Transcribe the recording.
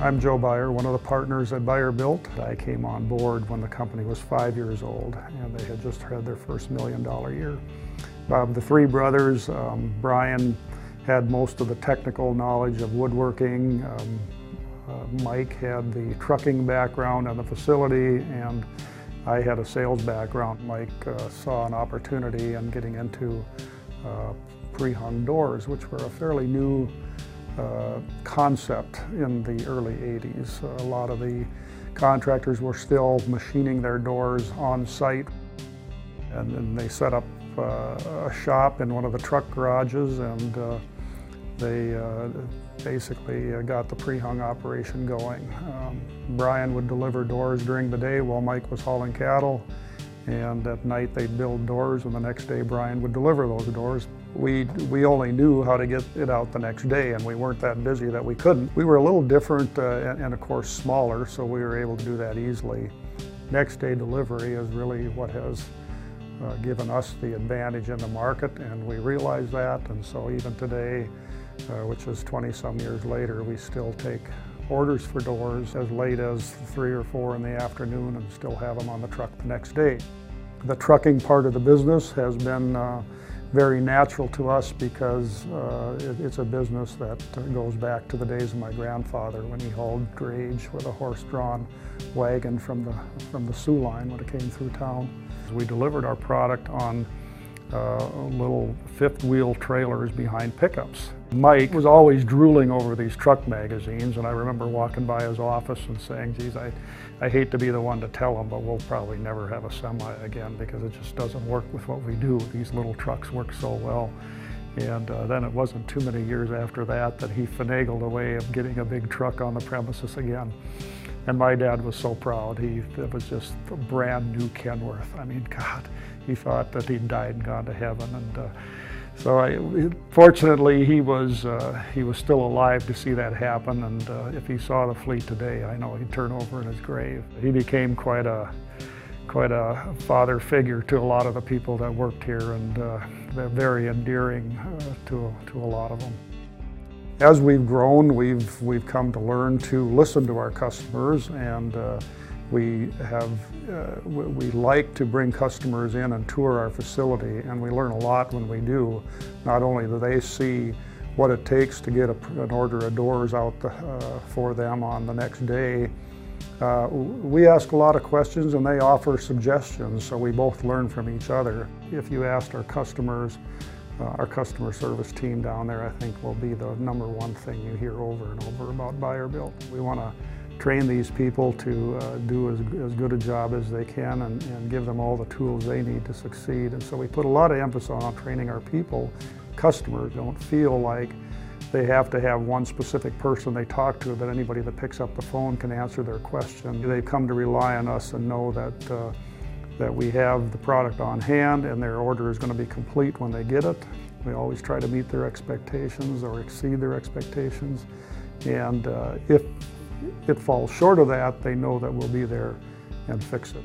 I'm Joe Bayer, one of the partners at Bayer Built. I came on board when the company was 5 years old and they had just had their first $1 million year. The three brothers, Brian had most of the technical knowledge of woodworking. Mike had the trucking background and the facility, and I had a sales background. Mike saw an opportunity in getting into pre-hung doors, which were a fairly new concept in the early 80s. A lot of the contractors were still machining their doors on site, and then they set up a shop in one of the truck garages, and they basically got the pre-hung operation going. Brian would deliver doors during the day while Mike was hauling cattle, and at night they'd build doors, and the next day Brian would deliver those doors. We only knew how to get it out the next day, and we weren't that busy that we couldn't. We were a little different and of course smaller, so we were able to do that easily. Next day delivery is really what has given us the advantage in the market, and we realize that, and so even today, which is 20-some years later, we still take orders for doors as late as 3 or 4 in the afternoon and still have them on the truck the next day. The trucking part of the business has been very natural to us because it's a business that goes back to the days of my grandfather when he hauled drayage with a horse-drawn wagon from the Sioux line when it came through town. We delivered our product on little fifth-wheel trailers behind pickups. Mike was always drooling over these truck magazines, and I remember walking by his office and saying, geez, I hate to be the one to tell him, but we'll probably never have a semi again because it just doesn't work with what we do. These little trucks work so well. And then it wasn't too many years after that that he finagled a way of getting a big truck on the premises again. And my dad was so proud. It was just a brand new Kenworth. I mean, God, he thought that he'd died and gone to heaven. And fortunately, he was still alive to see that happen. And if he saw the fleet today, I know he'd turn over in his grave. He became quite a father figure to a lot of the people that worked here, and they're very endearing to a lot of them. As we've grown, we've come to learn to listen to our customers, and we like to bring customers in and tour our facility, and we learn a lot when we do. Not only do they see what it takes to get an order of doors out for them on the next day, we ask a lot of questions and they offer suggestions, so we both learn from each other. If you asked our customers, our customer service team down there, I think, will be the #1 thing you hear over and over about Bayer Built. We want to train these people to do as good a job as they can and give them all the tools they need to succeed. And so we put a lot of emphasis on training our people. Customers don't feel like they have to have one specific person they talk to, that anybody that picks up the phone can answer their question. They've come to rely on us and know that we have the product on hand and their order is going to be complete when they get it. We always try to meet their expectations or exceed their expectations. And if it falls short of that, they know that we'll be there and fix it.